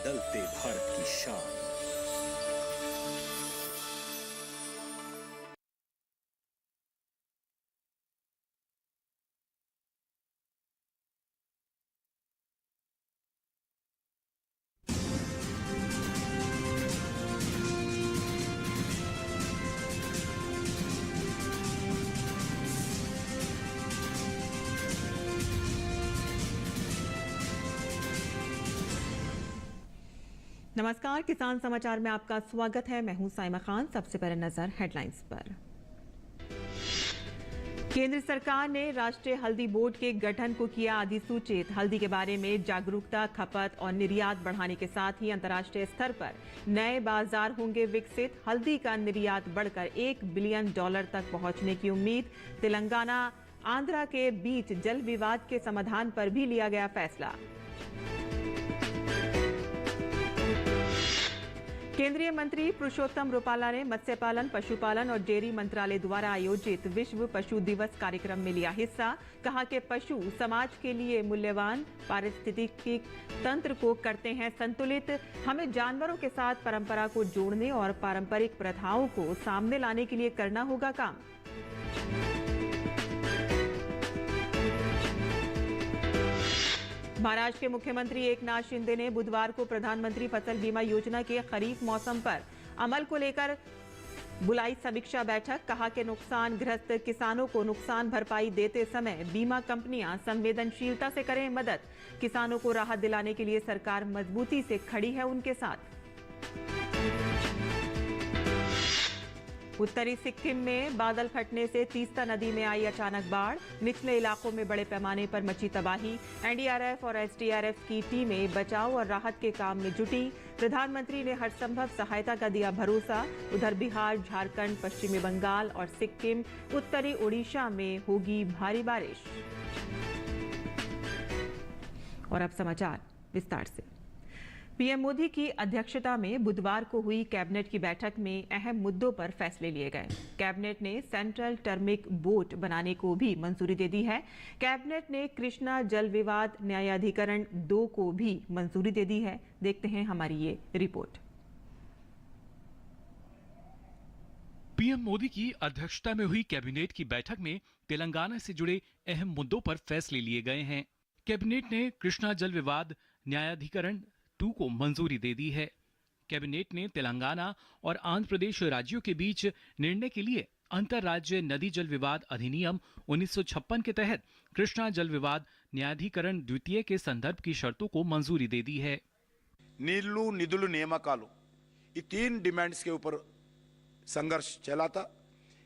बदलते भारत की शान। नमस्कार, किसान समाचार में आपका स्वागत है। मैं हूं साइमा खान। सबसे पहले नजर हेडलाइंस पर। केंद्र सरकार ने राष्ट्रीय हल्दी बोर्ड के गठन को किया अधिसूचित। हल्दी के बारे में जागरूकता, खपत और निर्यात बढ़ाने के साथ ही अंतर्राष्ट्रीय स्तर पर नए बाजार होंगे विकसित। हल्दी का निर्यात बढ़कर $1 बिलियन तक पहुंचने की उम्मीद। तेलंगाना आंध्रा के बीच जल विवाद के समाधान पर भी लिया गया फैसला। केंद्रीय मंत्री पुरुषोत्तम रुपाला ने मत्स्य पालन, पशुपालन और डेयरी मंत्रालय द्वारा आयोजित विश्व पशु दिवस कार्यक्रम में लिया हिस्सा। कहा कि पशु समाज के लिए मूल्यवान, पारिस्थितिकी तंत्र को करते हैं संतुलित। हमें जानवरों के साथ परंपरा को जोड़ने और पारंपरिक प्रथाओं को सामने लाने के लिए करना होगा काम। महाराष्ट्र के मुख्यमंत्री एकनाथ शिंदे ने बुधवार को प्रधानमंत्री फसल बीमा योजना के खरीफ मौसम पर अमल को लेकर बुलाई समीक्षा बैठक। कहा कि नुकसानग्रस्त किसानों को नुकसान भरपाई देते समय बीमा कंपनियां संवेदनशीलता से करें मदद। किसानों को राहत दिलाने के लिए सरकार मजबूती से खड़ी है उनके साथ। उत्तरी सिक्किम में बादल फटने से तीस्ता नदी में आई अचानक बाढ़। निचले इलाकों में बड़े पैमाने पर मची तबाही। एनडीआरएफ और एसडीआरएफ की टीमें बचाव और राहत के काम में जुटी। प्रधानमंत्री ने हर संभव सहायता का दिया भरोसा। उधर बिहार, झारखंड, पश्चिमी बंगाल और सिक्किम, उत्तरी ओडिशा में होगी भारी बारिश। और अब समाचार विस्तार से। पीएम मोदी की अध्यक्षता में बुधवार को हुई कैबिनेट की बैठक में अहम मुद्दों पर फैसले लिए गए। कैबिनेट ने सेंट्रल टर्मिक बोर्ड बनाने को भी मंजूरी दे दी है। कैबिनेट ने कृष्णा जल विवाद न्यायाधिकरण 2 को भी मंजूरी दे दी है। देखते हैं हमारी ये रिपोर्ट। पीएम मोदी की अध्यक्षता में हुई कैबिनेट की बैठक में तेलंगाना से जुड़े अहम मुद्दों पर फैसले लिए गए हैं। कैबिनेट ने कृष्णा जल विवाद न्यायाधिकरण 2 को मंजूरी दे दी है। कैबिनेट ने तेलंगाना और आंध्र प्रदेश राज्यों के बीच निर्णय के लिए अंतर्राज्य नदी जल विवाद अधिनियम 1956 के तहत कृष्णा जल विवाद न्यायाधिकरण द्वितीय के संदर्भ की शर्तों को मंजूरी दे दी है। नीलू निधुलु नियामकालु, ये 3 डिमांड्स के ऊपर संघर्ष चला था।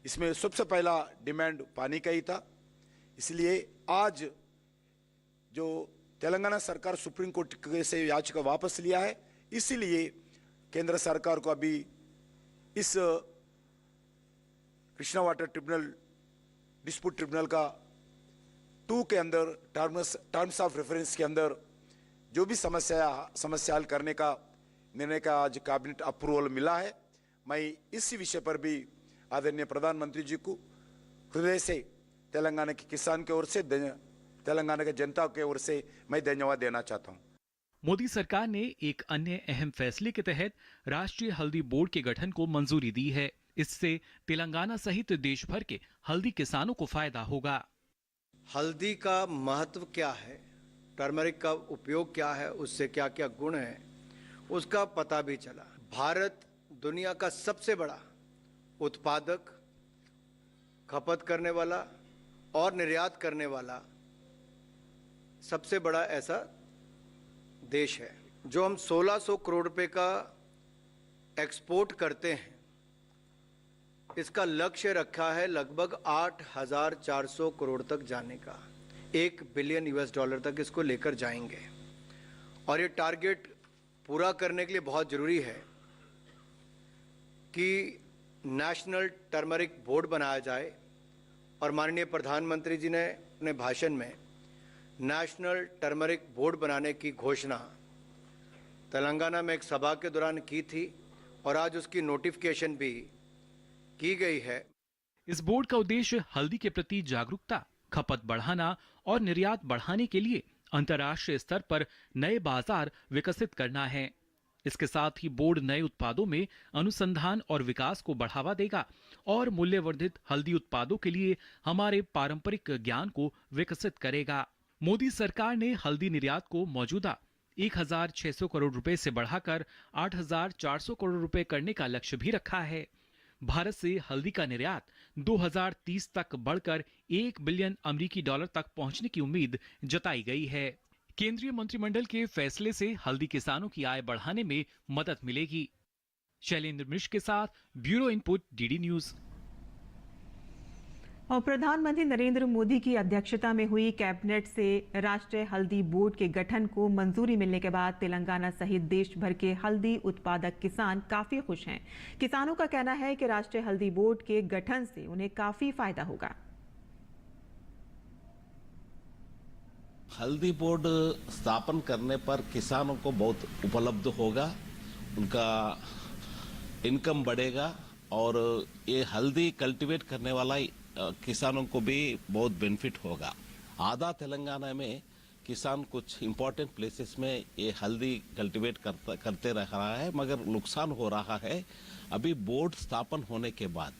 इसमें सबसे पहला डिमांड पानी का ही था। इसलिए आज जो तेलंगाना सरकार सुप्रीम कोर्ट से याचिका वापस लिया है, इसीलिए केंद्र सरकार को अभी इस Krishna water tribunal dispute tribunal का 2 के अंदर टर्म्स ऑफ रेफरेंस के अंदर जो भी समस्या हल करने का निर्णय का आज कैबिनेट अप्रूवल मिला है। मैं इसी विषय पर भी आदरणीय प्रधानमंत्री जी को हृदय से तेलंगाना के किसान की ओर से, तेलंगाना के जनता की ओर से मैं धन्यवाद देना चाहता हूं। मोदी सरकार ने एक अन्य अहम फैसले के तहत राष्ट्रीय हल्दी बोर्ड के गठन को मंजूरी दी है। इससे तेलंगाना सहित देश भर के हल्दी किसानों को फायदा होगा। हल्दी का महत्व क्या है, टर्मरिक का उपयोग क्या है, उससे क्या क्या गुण है, उसका पता भी चला। भारत दुनिया का सबसे बड़ा उत्पादक, खपत करने वाला और निर्यात करने वाला सबसे बड़ा ऐसा देश है। जो हम 1600 करोड़ रुपए का एक्सपोर्ट करते हैं, इसका लक्ष्य रखा है लगभग 8400 करोड़ तक जाने का। $1 बिलियन तक इसको लेकर जाएंगे। और ये टारगेट पूरा करने के लिए बहुत ज़रूरी है कि नेशनल टर्मरिक बोर्ड बनाया जाए। और माननीय प्रधानमंत्री जी ने अपने भाषण में नेशनल टर्मरिक बोर्ड बनाने की घोषणा तेलंगाना में एक सभा के दौरान की थी और आज उसकी नोटिफिकेशन भी की गई है। इस बोर्ड का उद्देश्य हल्दी के प्रति जागरूकता, खपत बढ़ाना और निर्यात बढ़ाने के लिए अंतर्राष्ट्रीय स्तर पर नए बाजार विकसित करना है। इसके साथ ही बोर्ड नए उत्पादों में अनुसंधान और विकास को बढ़ावा देगा और मूल्यवर्धित हल्दी उत्पादों के लिए हमारे पारंपरिक ज्ञान को विकसित करेगा। मोदी सरकार ने हल्दी निर्यात को मौजूदा 1,600 करोड़ रुपए से बढ़ाकर 8,400 करोड़ रुपए करने का लक्ष्य भी रखा है। भारत से हल्दी का निर्यात 2030 तक बढ़कर $1 बिलियन अमेरिकी डॉलर तक पहुंचने की उम्मीद जताई गई है। केंद्रीय मंत्रिमंडल के फैसले से हल्दी किसानों की आय बढ़ाने में मदद मिलेगी। शैलेंद्र मिश्र के साथ ब्यूरो इनपुट, डीडी न्यूज। और प्रधानमंत्री नरेंद्र मोदी की अध्यक्षता में हुई कैबिनेट से राष्ट्रीय हल्दी बोर्ड के गठन को मंजूरी मिलने के बाद तेलंगाना सहित देश भर के हल्दी उत्पादक किसान काफी खुश हैं। किसानों का कहना है कि राष्ट्रीय हल्दी बोर्ड के गठन से उन्हें काफी फायदा होगा। हल्दी बोर्ड स्थापन करने पर किसानों को बहुत उपलब्ध होगा, उनका इनकम बढ़ेगा और ये हल्दी कल्टीवेट करने वाला किसानों को भी बहुत बेनिफिट होगा। आधा तेलंगाना में किसान कुछ इम्पोर्टेंट प्लेसेस में ये हल्दी कल्टीवेट करते रह रहा है, मगर नुकसान हो रहा है। अभी बोर्ड स्थापन होने के बाद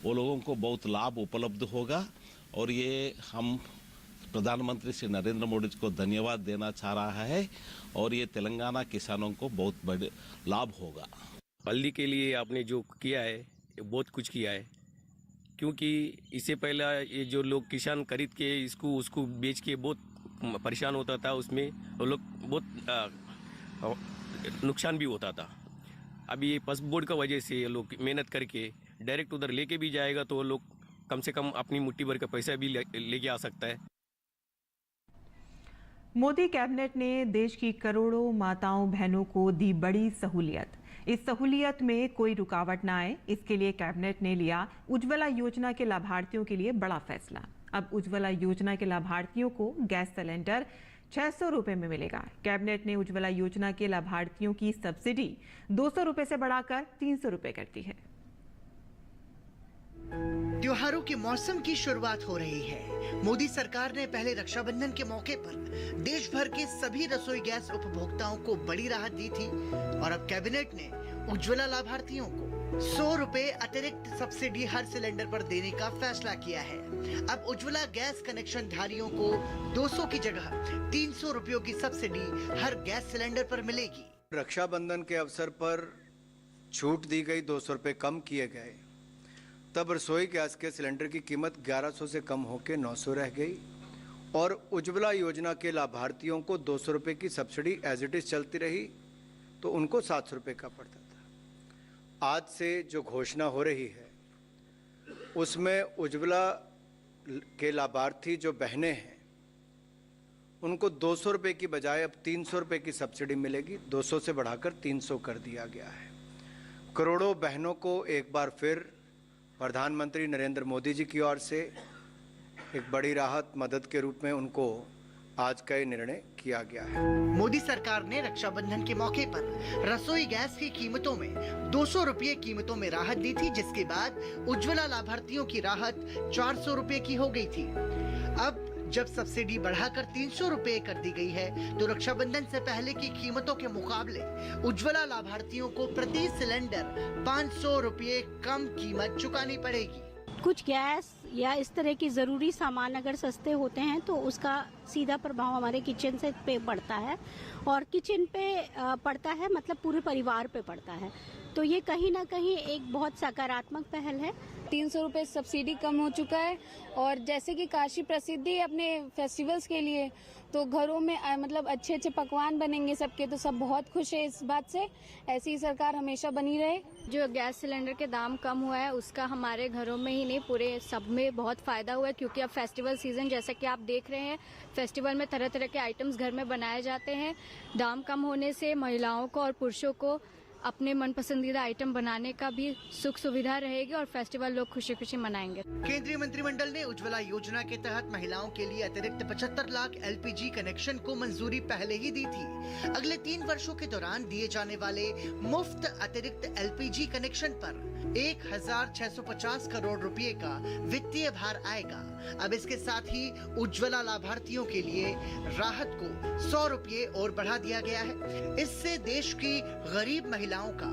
वो लोगों को बहुत लाभ उपलब्ध होगा और ये हम प्रधानमंत्री श्री नरेंद्र मोदी को धन्यवाद देना चाह रहा है और ये तेलंगाना किसानों को बहुत बड़े लाभ होगा। हल्दी के लिए आपने जो किया है बहुत कुछ किया है, क्योंकि इससे पहले ये जो लोग किसान खरीद के इसको उसको बेच के बहुत परेशान होता था, उसमें वो लोग बहुत नुकसान भी होता था। अभी ये पल्स बोर्ड का वजह से ये लोग मेहनत करके डायरेक्ट उधर लेके भी जाएगा तो वो लोग कम से कम अपनी मुट्ठी भर का पैसा भी लेके आ सकता है। मोदी कैबिनेट ने देश की करोड़ों माताओं बहनों को दी बड़ी सहूलियत। इस सहूलियत में कोई रुकावट न आए, इसके लिए कैबिनेट ने लिया उज्ज्वला योजना के लाभार्थियों के लिए बड़ा फैसला। अब उज्ज्वला योजना के लाभार्थियों को गैस सिलेंडर 600 रुपए में मिलेगा। कैबिनेट ने उज्ज्वला योजना के लाभार्थियों की सब्सिडी 200 रुपए से बढ़ाकर 300 रुपए कर दी है। त्योहारों के मौसम की शुरुआत हो रही है। मोदी सरकार ने पहले रक्षाबंधन के मौके पर देश भर के सभी रसोई गैस उपभोक्ताओं को बड़ी राहत दी थी और अब कैबिनेट ने उज्ज्वला लाभार्थियों को 100 रुपए अतिरिक्त सब्सिडी हर सिलेंडर पर देने का फैसला किया है। अब उज्ज्वला गैस कनेक्शन धारियों को 200 की जगह 300 रुपयों की सब्सिडी हर गैस सिलेंडर पर मिलेगी। रक्षाबंधन के अवसर पर छूट दी गई, 200 रुपए कम किए गए। तब रसोई गैस के सिलेंडर की कीमत 1100 से कम होकर 900 रह गई और उज्ज्वला योजना के लाभार्थियों को 200 रुपए की सब्सिडी एज इट इज चलती रही तो उनको 700 रुपए का पड़ता था। आज से जो घोषणा हो रही है उसमें उज्ज्वला के लाभार्थी जो बहनें हैं उनको 200 रुपए की बजाय अब 300 रुपए की सब्सिडी मिलेगी। 200 से बढ़ाकर 300 कर दिया गया है। करोड़ों बहनों को एक बार फिर प्रधानमंत्री नरेंद्र मोदी जी की ओर से एक बड़ी राहत मदद के रूप में उनको आज का ये निर्णय किया गया है। मोदी सरकार ने रक्षाबंधन के मौके पर रसोई गैस की कीमतों में 200 रुपये कीमतों में राहत दी थी, जिसके बाद उज्ज्वला लाभार्थियों की राहत 400 रुपये की हो गई थी। अब जब सब्सिडी बढ़ाकर 300 रुपये कर दी गई है तो रक्षाबंधन से पहले की कीमतों के मुकाबले उज्ज्वला लाभार्थियों को प्रति सिलेंडर 500 रुपये कम कीमत चुकानी पड़ेगी। कुछ गैस या इस तरह की जरूरी सामान अगर सस्ते होते हैं तो उसका सीधा प्रभाव हमारे किचन से पे पड़ता है और किचन पे पड़ता है, मतलब पूरे परिवार पे पड़ता है। तो ये कहीं ना कहीं एक बहुत सकारात्मक पहल है। 300 रुपये सब्सिडी कम हो चुका है और जैसे कि काशी प्रसिद्ध है अपने फेस्टिवल्स के लिए, तो घरों में मतलब अच्छे अच्छे पकवान बनेंगे सबके, तो सब बहुत खुश है इस बात से। ऐसी ही सरकार हमेशा बनी रहे। जो गैस सिलेंडर के दाम कम हुआ है उसका हमारे घरों में ही नहीं पूरे सब में बहुत फायदा हुआ है, क्योंकि अब फेस्टिवल सीजन जैसा कि आप देख रहे हैं, फेस्टिवल में तरह तरह के आइटम्स घर में बनाए जाते हैं। दाम कम होने से महिलाओं को और पुरुषों को अपने मन पसंदीदा आइटम बनाने का भी सुख सुविधा रहेगी और फेस्टिवल लोग खुशी खुशी मनाएंगे। केंद्रीय मंत्रिमंडल ने उज्ज्वला योजना के तहत महिलाओं के लिए अतिरिक्त 75 लाख LPG कनेक्शन को मंजूरी पहले ही दी थी। अगले 3 वर्षों के दौरान दिए जाने वाले मुफ्त अतिरिक्त LPG कनेक्शन पर 1650 करोड़ रुपए का वित्तीय भार आएगा। अब इसके साथ ही उज्ज्वला लाभार्थियों के लिए राहत को 100 रुपए और बढ़ा दिया गया है। इससे देश की गरीब महिलाओं का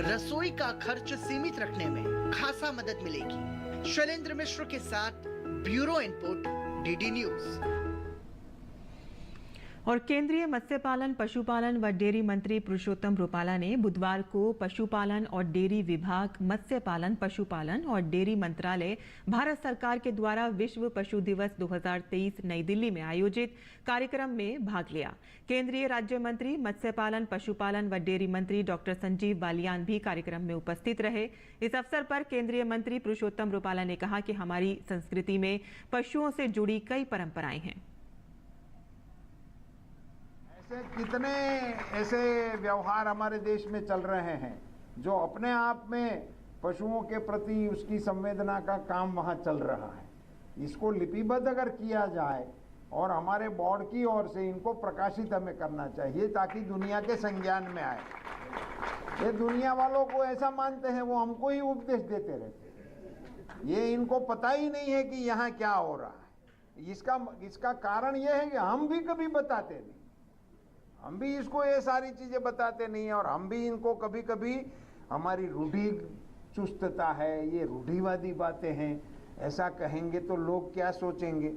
रसोई का खर्च सीमित रखने में खासा मदद मिलेगी। शैलेंद्र मिश्र के साथ ब्यूरो इनपुट, डीडी न्यूज। और केंद्रीय मत्स्य पालन, पशुपालन व डेयरी मंत्री पुरुषोत्तम रुपाला ने बुधवार को पशुपालन और डेयरी विभाग, मत्स्य पालन, पशुपालन और डेयरी मंत्रालय, भारत सरकार के द्वारा विश्व पशु दिवस 2023 नई दिल्ली में आयोजित कार्यक्रम में भाग लिया। केंद्रीय राज्य मंत्री मत्स्य पालन, पशुपालन व डेयरी मंत्री डॉक्टर संजीव बालियान भी कार्यक्रम में उपस्थित रहे। इस अवसर पर केंद्रीय मंत्री पुरुषोत्तम रुपाला ने कहा कि हमारी संस्कृति में पशुओं से जुड़ी कई परंपराएं हैं। कितने ऐसे व्यवहार हमारे देश में चल रहे हैं जो अपने आप में पशुओं के प्रति उसकी संवेदना का काम वहाँ चल रहा है। इसको लिपिबद्ध अगर किया जाए और हमारे बोर्ड की ओर से इनको प्रकाशित हमें करना चाहिए ताकि दुनिया के संज्ञान में आए। ये दुनिया वालों को ऐसा मानते हैं, वो हमको ही उपदेश देते रहते। ये इनको पता ही नहीं है कि यहाँ क्या हो रहा है। इसका कारण ये है कि हम भी कभी बताते नहीं, हम भी इसको ये सारी चीजें बताते नहीं है और हम भी इनको कभी कभी हमारी रूढ़ी चुस्तता है, ये रूढ़ीवादी बातें हैं, ऐसा कहेंगे तो लोग क्या सोचेंगे।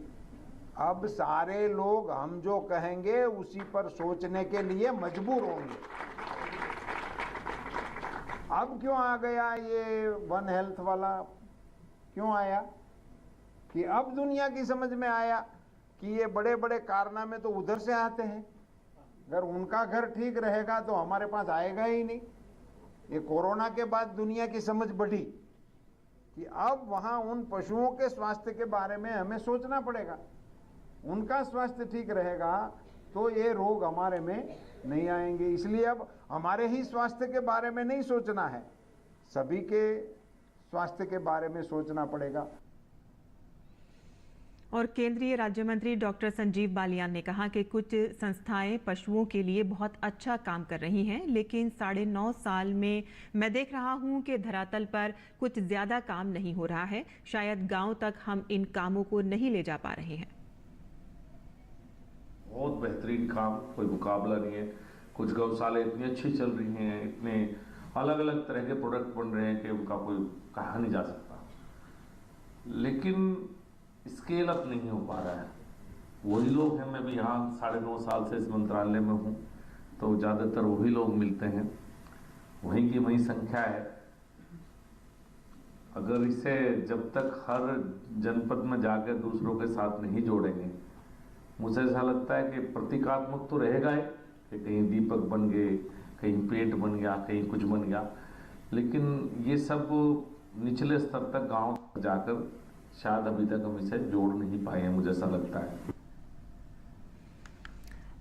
अब सारे लोग हम जो कहेंगे उसी पर सोचने के लिए मजबूर होंगे। अब क्यों आ गया ये वन हेल्थ वाला, क्यों आया कि अब दुनिया की समझ में आया कि ये बड़े बड़े कारनामे तो उधर से आते हैं। अगर उनका घर ठीक रहेगा तो हमारे पास आएगा ही नहीं। ये कोरोना के बाद दुनिया की समझ बढ़ी कि अब वहाँ उन पशुओं के स्वास्थ्य के बारे में हमें सोचना पड़ेगा। उनका स्वास्थ्य ठीक रहेगा तो ये रोग हमारे में नहीं आएंगे। इसलिए अब हमारे ही स्वास्थ्य के बारे में नहीं सोचना है, सभी के स्वास्थ्य के बारे में सोचना पड़ेगा। और केंद्रीय राज्य मंत्री डॉक्टर संजीव बालियान ने कहा कि कुछ संस्थाएं पशुओं के लिए बहुत अच्छा काम कर रही हैं, लेकिन 9.5 साल में मैं देख रहा हूं कि धरातल पर कुछ ज्यादा काम नहीं हो रहा है। शायद गांव तक हम इन कामों को नहीं ले जा पा रहे हैं। बहुत बेहतरीन काम, कोई मुकाबला नहीं है। कुछ गौशाले इतनी अच्छी चल रही हैं, इतने अलग अलग तरह के प्रोडक्ट बन रहे हैं कि उनका कोई कहा नहीं जा सकता, लेकिन स्केल अप नहीं हो पा रहा है। वही लोग हैं, मैं भी यहाँ 9.5 साल से इस मंत्रालय में हूँ, तो ज़्यादातर वही लोग मिलते हैं, वहीं की वहीं संख्या है। अगर इसे जब तक हर जनपद में जाकर दूसरों के साथ नहीं जोड़ेंगे, मुझे ऐसा लगता है कि प्रतीकात्मक तो रहेगा ही कि कहीं दीपक बन गए, कहीं पेट बन गया, कहीं कुछ बन गया, लेकिन ये सब निचले स्तर तक गांव जाकर शायद अभी तक हम इसे जोड़ नहीं पाए हैं, मुझे ऐसा लगता है।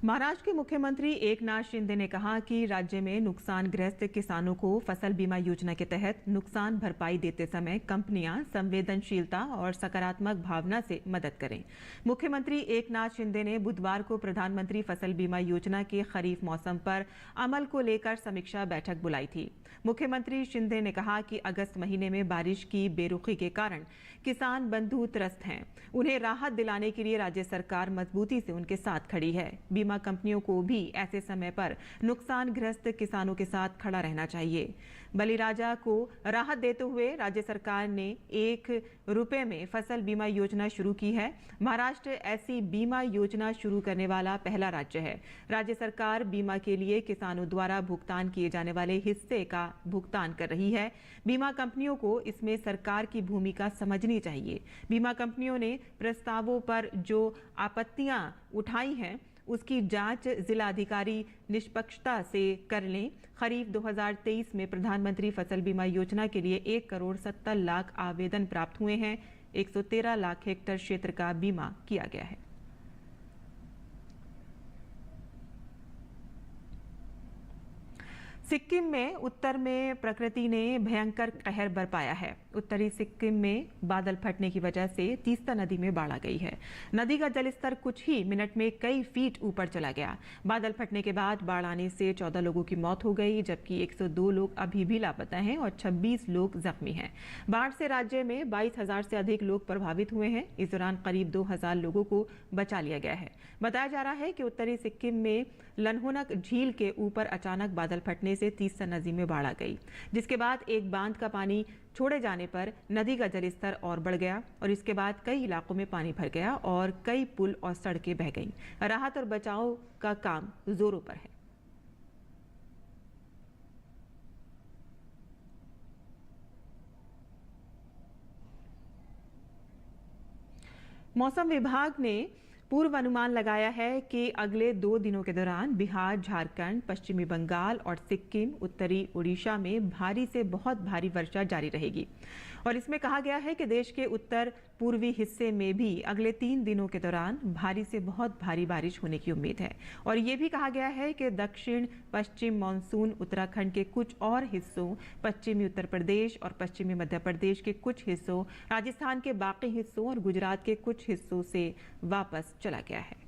महाराष्ट्र के मुख्यमंत्री एकनाथ शिंदे ने कहा कि राज्य में नुकसानग्रस्त किसानों को फसल बीमा योजना के तहत नुकसान भरपाई देते समय कंपनियां संवेदनशीलता और सकारात्मक भावना से मदद करें। मुख्यमंत्री एकनाथ शिंदे ने बुधवार को प्रधानमंत्री फसल बीमा योजना के खरीफ मौसम पर अमल को लेकर समीक्षा बैठक बुलाई थी। मुख्यमंत्री शिंदे ने कहा कि अगस्त महीने में बारिश की बेरुखी के कारण किसान बंधु त्रस्त हैं। उन्हें राहत दिलाने के लिए राज्य सरकार मजबूती से उनके साथ खड़ी है। बीमा कंपनियों को भी ऐसे समय पर नुकसानग्रस्त किसानों के साथ खड़ा रहना चाहिए। बलिराजा को राहत देते हुए राज्य सरकार ने ₹1 में फसल बीमा योजना शुरू की है। महाराष्ट्र ऐसी बीमा योजना शुरू करने वाला पहला राज्य है। राज्य सरकार बीमा के लिए किसानों द्वारा भुगतान किए जाने वाले हिस्से का भुगतान कर रही है। बीमा कंपनियों को इसमें सरकार की भूमिका समझनी चाहिए। बीमा कंपनियों ने प्रस्तावों पर जो आपत्तियां उठाई हैं उसकी जांच जिलाधिकारी निष्पक्षता से कर लें। खरीफ 2023 में प्रधानमंत्री फसल बीमा योजना के लिए 1,70,00,000 आवेदन प्राप्त हुए हैं। 113 लाख हेक्टेयर क्षेत्र का बीमा किया गया है। सिक्किम में उत्तर में प्रकृति ने भयंकर कहर बरपाया है। उत्तरी सिक्किम में बादल फटने की वजह से तीस्ता नदी में बाढ़ आ गई है। नदी का जलस्तर कुछ ही मिनट में कई फीट ऊपर चला गया। बादल फटने के बाद बाढ़ आने से 14 लोगों की मौत हो गई, जबकि 102 लोग अभी भी लापता हैं और 26 लोग जख्मी हैं। बाढ़ से राज्य में 22,000 से अधिक लोग प्रभावित हुए हैं। इस दौरान करीब 2,000 लोगों को बचा लिया गया है। बताया जा रहा है कि उत्तरी सिक्किम में लनहुनक झील के ऊपर अचानक बादल फटने से तीस्ता नदी में बाढ़ आ गई, जिसके बाद एक बांध का पानी छोड़े जाने पर नदी का जलस्तर और बढ़ गया और इसके बाद कई इलाकों में पानी भर गया और कई पुल और सड़कें बह गईं। राहत और बचाव का काम जोरों पर है। मौसम विभाग ने पूर्व अनुमान लगाया है कि अगले 2 दिनों के दौरान बिहार, झारखंड, पश्चिमी बंगाल और सिक्किम, उत्तरी ओडिशा में भारी से बहुत भारी वर्षा जारी रहेगी और इसमें कहा गया है कि देश के उत्तर पूर्वी हिस्से में भी अगले 3 दिनों के दौरान भारी से बहुत भारी बारिश होने की उम्मीद है। और ये भी कहा गया है कि दक्षिण पश्चिम मानसून उत्तराखंड के कुछ और हिस्सों, पश्चिमी उत्तर प्रदेश और पश्चिमी मध्य प्रदेश के कुछ हिस्सों, राजस्थान के बाकी हिस्सों और गुजरात के कुछ हिस्सों से वापस चला गया है।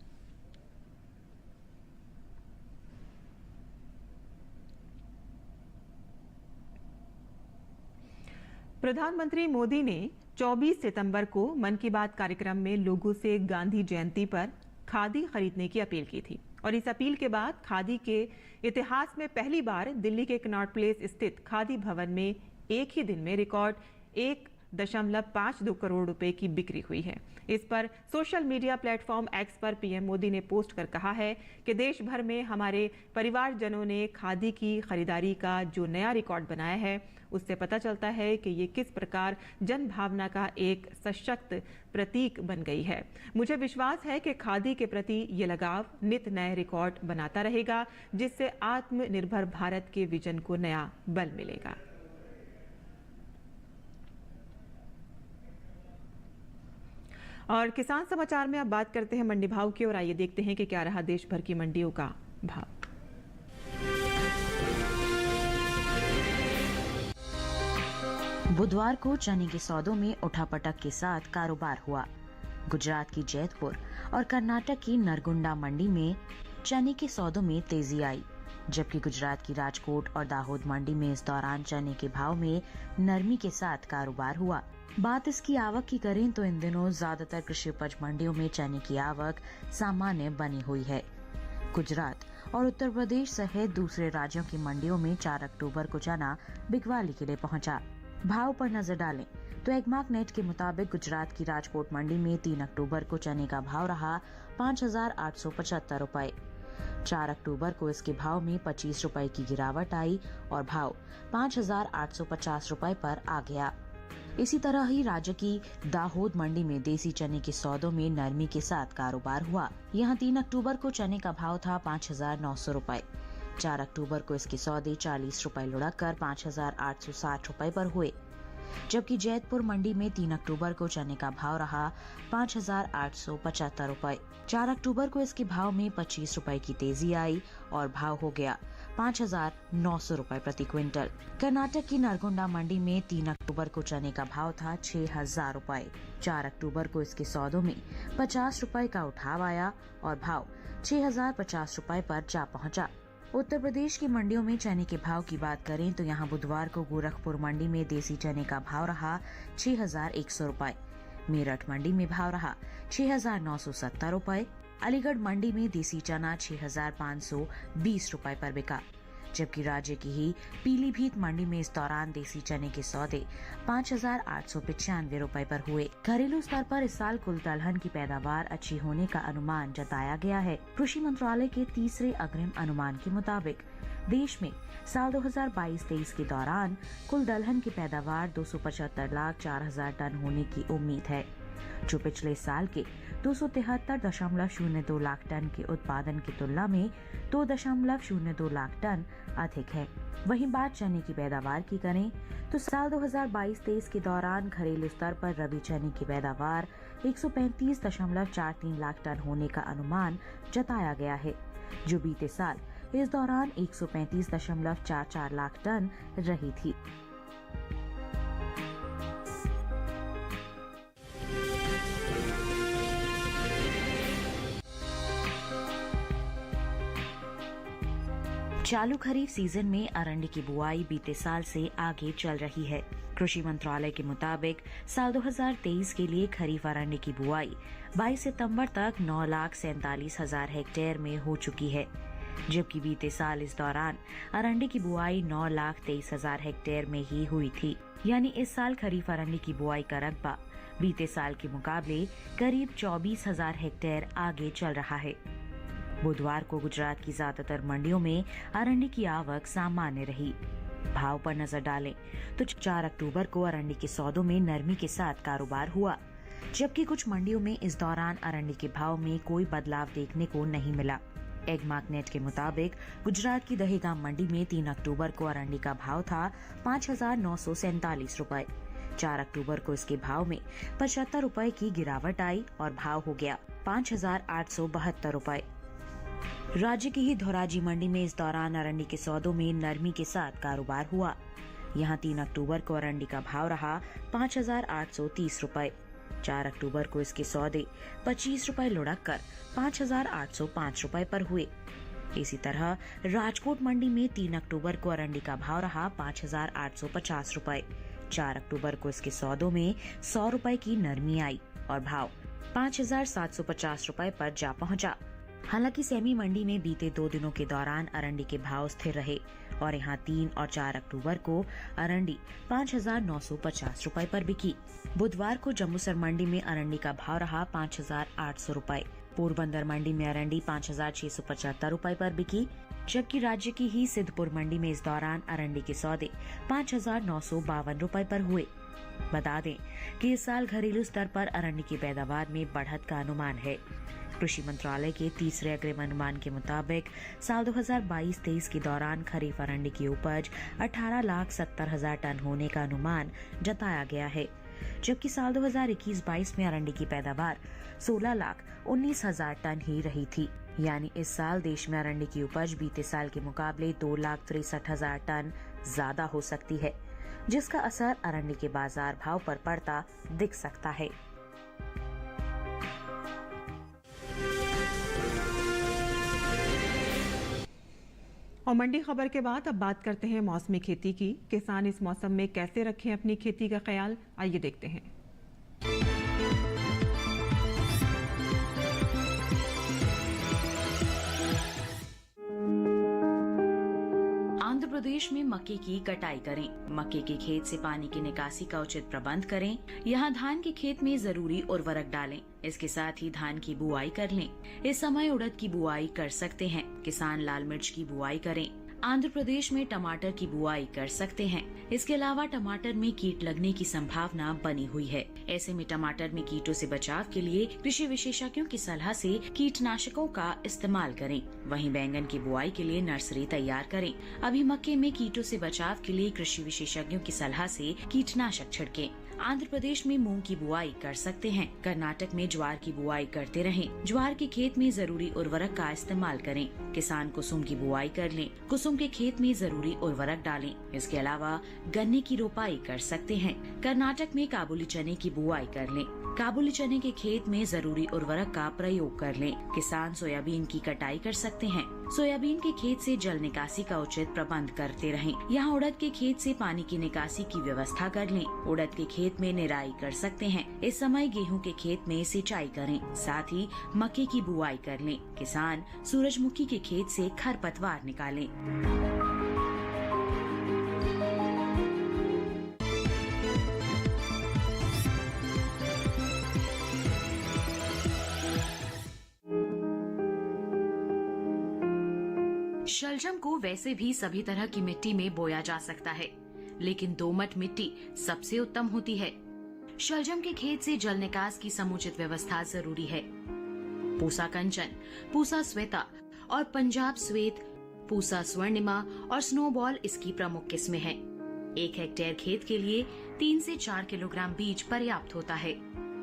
प्रधानमंत्री मोदी ने 24 सितंबर को मन की बात कार्यक्रम में लोगों से गांधी जयंती पर खादी खरीदने की अपील की थी और इस अपील के बाद खादी के इतिहास में पहली बार दिल्ली के कनॉट प्लेस स्थित खादी भवन में एक ही दिन में रिकॉर्ड 1.52 करोड़ रुपए की बिक्री हुई है। इस पर सोशल मीडिया प्लेटफॉर्म एक्स पर पीएम मोदी ने पोस्ट कर कहा है कि देश भर में हमारे परिवारजनों ने खादी की खरीदारी का जो नया रिकॉर्ड बनाया है, उससे पता चलता है कि ये किस प्रकार जन भावना का एक सशक्त प्रतीक बन गई है। मुझे विश्वास है कि खादी के प्रति ये लगाव नित नए रिकॉर्ड बनाता रहेगा, जिससे आत्मनिर्भर भारत के विजन को नया बल मिलेगा। और किसान समाचार में अब बात करते हैं मंडी भाव की और आइए देखते हैं कि क्या रहा देश भर की मंडियों का भाव। बुधवार को चने के सौदों में उठापटक के साथ कारोबार हुआ। गुजरात की जैतपुर और कर्नाटक की नरगुंडा मंडी में चने के सौदों में तेजी आई, जबकि गुजरात की राजकोट और दाहोद मंडी में इस दौरान चने के भाव में नरमी के साथ कारोबार हुआ। बात इसकी आवक की करें तो इन दिनों ज्यादातर कृषि उपज मंडियों में चने की आवक सामान्य बनी हुई है। गुजरात और उत्तर प्रदेश सहित दूसरे राज्यों की मंडियों में 4 अक्टूबर को चना बिकवाली के लिए पहुंचा। भाव पर नजर डालें तो एगमार्क नेट के मुताबिक गुजरात की राजकोट मंडी में 3 अक्टूबर को चने का भाव रहा 5,875 रुपए। 4 अक्टूबर को इसके भाव में 25 रुपए की गिरावट आई और भाव 5,850 रुपए पर आ गया। इसी तरह ही राज्य की दाहोद मंडी में देसी चने के सौदों में नरमी के साथ कारोबार हुआ। यहां 3 अक्टूबर को चने का भाव था 5,900 रुपए। 4 अक्टूबर को इसके सौदे 40 रुपए लुढ़ककर 5,860 रुपए पर हुए, जबकि जैतपुर मंडी में 3 अक्टूबर को चने का भाव रहा 5,875 रुपए। 4 अक्टूबर को इसके भाव में 25 रुपए की तेजी आई और भाव हो गया 5,900 रुपए प्रति क्विंटल। कर्नाटक की नरगुंडा मंडी में 3 अक्टूबर को चने का भाव था 6,000 रुपए। 4 अक्टूबर को इसके सौदों में 50 रुपए का उठाव आया और भाव 6,050 रुपए पर जा पहुंचा। उत्तर प्रदेश की मंडियों में चने के भाव की बात करें तो यहां बुधवार को गोरखपुर मंडी में देसी चने का भाव रहा 6,100 रुपए। मेरठ मंडी में भाव रहा 6,970 रुपए। अलीगढ़ मंडी में देसी चना 6,520 रुपए पर बिका, जबकि राज्य की ही पीलीभीत मंडी में इस दौरान देसी चने के सौदे 5,895 रुपए पर हुए। घरेलू स्तर पर इस साल कुल दलहन की पैदावार अच्छी होने का अनुमान जताया गया है। कृषि मंत्रालय के तीसरे अग्रिम अनुमान के मुताबिक देश में साल 2022-23 के दौरान कुल दलहन की पैदावार 275,04,000 टन होने की उम्मीद है, जो पिछले साल के 273.02 लाख टन के उत्पादन की तुलना में 2.02 लाख टन अधिक है। वहीं बात चने की पैदावार की करें तो साल 2022-23 के दौरान घरेलू स्तर पर रबी चने की पैदावार 135.43 लाख टन होने का अनुमान जताया गया है, जो बीते साल इस दौरान 135.44 लाख टन रही थी। चालू खरीफ सीजन में अरंडी की बुआई बीते साल से आगे चल रही है। कृषि मंत्रालय के मुताबिक साल 2023 के लिए खरीफ अरंडी की बुआई 22 सितंबर तक 9,47,000 हेक्टेयर में हो चुकी है, जबकि बीते साल इस दौरान अरंडी की बुआई 9,23,000 हेक्टेयर में ही हुई थी। यानी इस साल खरीफ अरंडी की बुआई का रकबा बीते साल के मुकाबले करीब 24,000 हेक्टेयर आगे चल रहा है। बुधवार को गुजरात की ज्यादातर मंडियों में अरंडी की आवक सामान्य रही। भाव पर नजर डालें तो 4 अक्टूबर को अरंडी के सौदों में नरमी के साथ कारोबार हुआ, जबकि कुछ मंडियों में इस दौरान अरंडी के भाव में कोई बदलाव देखने को नहीं मिला। एगमार्कनेट के मुताबिक गुजरात की दहेगाम मंडी में 3 अक्टूबर को अरंडी का भाव था 5,947 रुपए। 4 अक्टूबर को इसके भाव में 75 रुपए की गिरावट आई और भाव हो गया 5,872 रुपए। राज्य की ही धोराजी मंडी में इस दौरान अरंडी के सौदों में नरमी के साथ कारोबार हुआ। यहां 3 अक्टूबर को अरंडी का भाव रहा 5,830 रुपए। 4 अक्टूबर को इसके सौदे 25 रुपए लुढ़क कर 5,805 रुपए पर हुए। इसी तरह राजकोट मंडी में 3 अक्टूबर को अरंडी का भाव रहा 5,850 रुपए। 4 अक्टूबर को इसके सौदों में 100 रुपए की नरमी आई और भाव 5,750 रुपए पर जा पहुंचा। हालांकि सेमी मंडी में बीते 2 दिनों के दौरान अरंडी के भाव स्थिर रहे और यहां 3 और 4 अक्टूबर को अरंडी 5,950 रुपए पर बिकी। बुधवार को जम्मूसर मंडी में अरंडी का भाव रहा 5,800 रुपए। पोरबंदर मंडी में अरंडी 5,675 रुपए पर बिकी, जबकि राज्य की ही सिद्धपुर मंडी में इस दौरान अरंडी के सौदे 5,952 रुपए पर हुए। बता दें कि इस साल घरेलू स्तर पर अरंडी की पैदावार में बढ़त का अनुमान है। कृषि मंत्रालय के तीसरे अग्रिम अनुमान के मुताबिक साल 2022-23 के दौरान खरीफ अरंडी की उपज 18,70,000 टन होने का अनुमान जताया गया है, जबकि साल 2021-22 में अरंडी की पैदावार 16,19,000 टन ही रही थी। यानी इस साल देश में अरंडी की उपज बीते साल के मुकाबले 2,63,000 टन ज्यादा हो सकती है, जिसका असर अरंडी के बाजार भाव पर पड़ता दिख सकता है। और मंडी खबर के बाद अब बात करते हैं मौसमी खेती की। किसान इस मौसम में कैसे रखें अपनी खेती का ख्याल, आइए देखते हैं। आंध्र प्रदेश में मक्के की कटाई करें। मक्के के खेत से पानी की निकासी का उचित प्रबंध करें। यहाँ धान के खेत में जरूरी उर्वरक डालें। इसके साथ ही धान की बुआई कर लें। इस समय उड़द की बुआई कर सकते हैं। किसान लाल मिर्च की बुआई करें। आंध्र प्रदेश में टमाटर की बुआई कर सकते हैं। इसके अलावा टमाटर में कीट लगने की संभावना बनी हुई है। ऐसे में टमाटर में कीटों से बचाव के लिए कृषि विशेषज्ञों की सलाह से कीटनाशकों का इस्तेमाल करें। वहीं बैंगन की बुआई के लिए नर्सरी तैयार करें। अभी मक्के में कीटों से बचाव के लिए कृषि विशेषज्ञों की सलाह से कीटनाशक छिड़कें। आंध्र प्रदेश में मूंग की बुआई कर सकते हैं। कर्नाटक में ज्वार की बुआई करते रहें। ज्वार के खेत में जरूरी उर्वरक का इस्तेमाल करें। किसान कुसुम की बुआई कर लें। कुसुम के खेत में जरूरी उर्वरक डालें। इसके अलावा गन्ने की रोपाई कर सकते हैं। कर्नाटक में काबुली चने की बुआई कर लें। काबुली चने के खेत में जरूरी उर्वरक का प्रयोग कर लें। किसान सोयाबीन की कटाई कर सकते हैं। सोयाबीन के खेत से जल निकासी का उचित प्रबंध करते रहें। यहाँ उड़द के खेत से पानी की निकासी की व्यवस्था कर लें। उड़द के खेत में निराई कर सकते हैं। इस समय गेहूं के खेत में सिंचाई करें। साथ ही मक्के की बुआई कर लें। किसान सूरजमुखी के खेत से खरपतवार निकालें। शलजम को वैसे भी सभी तरह की मिट्टी में बोया जा सकता है, लेकिन दोमट मिट्टी सबसे उत्तम होती है। शलजम के खेत से जल निकास की समुचित व्यवस्था जरूरी है। पूसा कंचन, पूसा श्वेता और पंजाब श्वेत, पूसा स्वर्णिमा और स्नोबॉल इसकी प्रमुख किस्में हैं। 1 हेक्टेयर खेत के लिए 3 से 4 किलोग्राम बीज पर्याप्त होता है।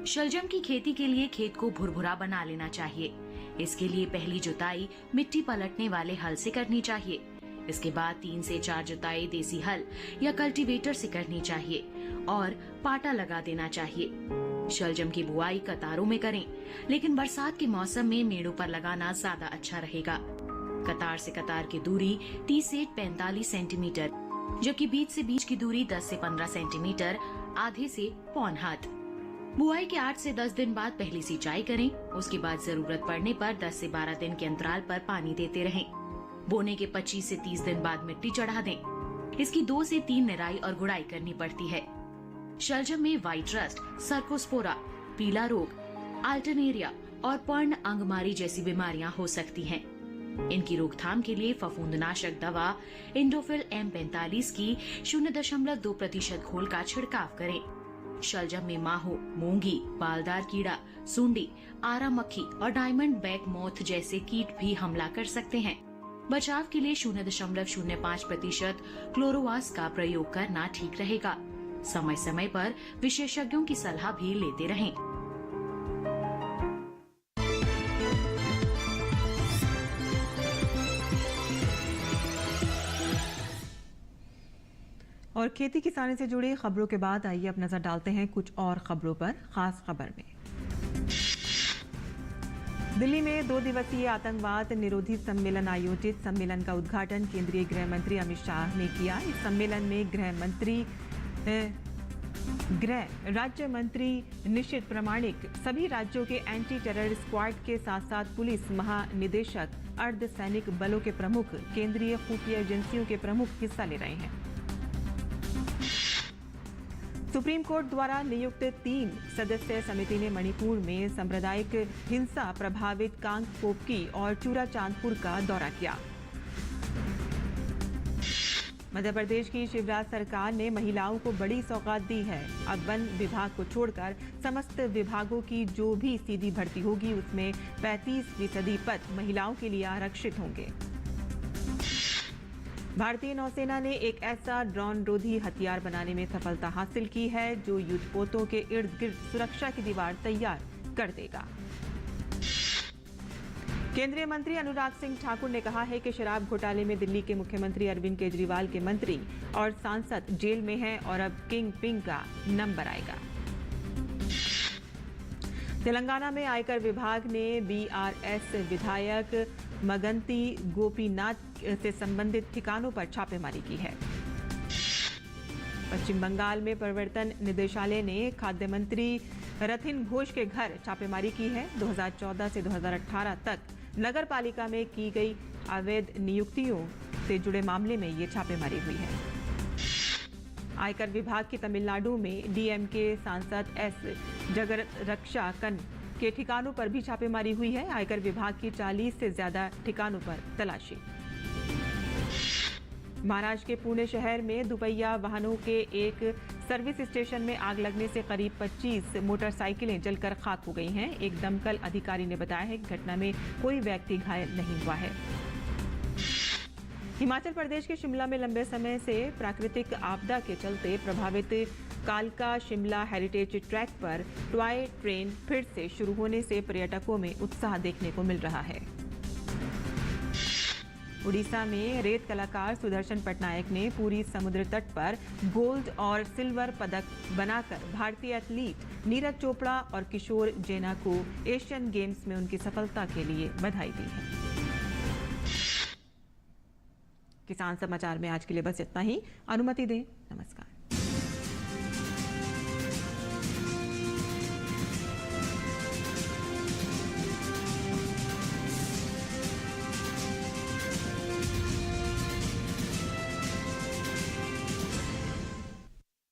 शलजम की खेती के लिए खेत को भुरभुरा बना लेना चाहिए। इसके लिए पहली जुताई मिट्टी पलटने वाले हल से करनी चाहिए। इसके बाद 3 से 4 जुताई देसी हल या कल्टीवेटर से करनी चाहिए और पाटा लगा देना चाहिए। शलजम की बुआई कतारों में करें, लेकिन बरसात के मौसम में मेड़ों पर लगाना ज्यादा अच्छा रहेगा। कतार से कतार की दूरी 30 से 45 सेंटीमीटर, जबकि बीच से बीच की दूरी 10 से 15 सेंटीमीटर, आधे से पौन हाथ। बुआई के 8 से 10 दिन बाद पहली सिंचाई करें। उसके बाद जरूरत पड़ने पर 10 से 12 दिन के अंतराल पर पानी देते रहें। बोने के 25 से 30 दिन बाद मिट्टी चढ़ा दें। इसकी 2 से 3 निराई और गुड़ाई करनी पड़ती है। शलजम में व्हाइट रस्ट, सर्कोस्पोरा, पीला रोग, अल्टरनेरिया और पर्ण अंगमारी जैसी बीमारियां हो सकती हैं। इनकी रोकथाम के लिए फफूंदनाशक दवा इंडोफिल M45 की 0.2% घोल का छिड़काव करें। शलजम में माहो, मूंगी, बालदार कीड़ा, सुंडी, आरा मक्खी और डायमंड बैक मोथ जैसे कीट भी हमला कर सकते हैं। बचाव के लिए 0.05% क्लोरोवास का प्रयोग करना ठीक रहेगा। समय समय पर विशेषज्ञों की सलाह भी लेते रहें। और खेती किसानी से जुड़ी खबरों के बाद आइए अब नजर डालते हैं कुछ और खबरों पर। खास खबर में दिल्ली में 2 दिवसीय आतंकवाद निरोधी सम्मेलन आयोजित। सम्मेलन का उद्घाटन केंद्रीय गृह मंत्री अमित शाह ने किया। इस सम्मेलन में गृह राज्य मंत्री निशित प्रामाणिक, सभी राज्यों के एंटी टेरर स्क्वाड के साथ साथ पुलिस महानिदेशक, अर्धसैनिक बलों के प्रमुख, केंद्रीय खुफिया एजेंसियों के प्रमुख हिस्सा ले रहे हैं। सुप्रीम कोर्ट द्वारा नियुक्त 3 सदस्यीय समिति ने मणिपुर में सांप्रदायिक हिंसा प्रभावित कांगपोकी और चूराचांदपुर का दौरा किया। मध्य प्रदेश की शिवराज सरकार ने महिलाओं को बड़ी सौगात दी है। अब वन विभाग को छोड़कर समस्त विभागों की जो भी सीधी भर्ती होगी उसमें 35% पद महिलाओं के लिए आरक्षित होंगे। भारतीय नौसेना ने एक ऐसा ड्रोन रोधी हथियार बनाने में सफलता हासिल की है जो युद्धपोतों के इर्द गिर्द सुरक्षा की दीवार तैयार कर देगा। केंद्रीय मंत्री अनुराग सिंह ठाकुर ने कहा है कि शराब घोटाले में दिल्ली के मुख्यमंत्री अरविंद केजरीवाल के मंत्री और सांसद जेल में हैं और अब किंग पिंग का नंबर आएगा। तेलंगाना में आयकर विभाग ने BRS विधायक मगंती गोपीनाथ से संबंधित ठिकानों पर छापेमारी की है। पश्चिम बंगाल में प्रवर्तन निदेशालय ने खाद्य मंत्री रथिन घोष के घर छापेमारी की है। 2014 से 2018 तक नगर पालिका में की गई अवैध नियुक्तियों से जुड़े मामले में ये छापेमारी हुई है। आयकर विभाग की तमिलनाडु में DMK सांसद S जगरक्षाकन के ठिकानों पर भी छापेमारी हुई है। आयकर विभाग की 40 से ज्यादा ठिकानों पर तलाशी। महाराष्ट्र के पुणे शहर में दुपहिया वाहनों के एक सर्विस स्टेशन में आग लगने से करीब 25 मोटरसाइकिलें जलकर खाक हो गई हैं। एक दमकल अधिकारी ने बताया है कि घटना में कोई व्यक्ति घायल नहीं हुआ है। हिमाचल प्रदेश के शिमला में लंबे समय से प्राकृतिक आपदा के चलते प्रभावित कालका Shimla heritage track per toy train फिर से शुरू होने से पर्यटकों में उत्साह देखने को मिल रहा है। उड़ीसा में रेत कलाकार सुदर्शन पटनायक ने पूरी समुद्र तट पर गोल्ड और सिल्वर पदक बनाकर भारतीय एथलीट नीरज चोपड़ा और किशोर जेना को एशियन गेम्स में उनकी सफलता के लिए बधाई दी है। किसान समाचार में आज के लिए बस इतना ही। अनुमति दें। नमस्कार।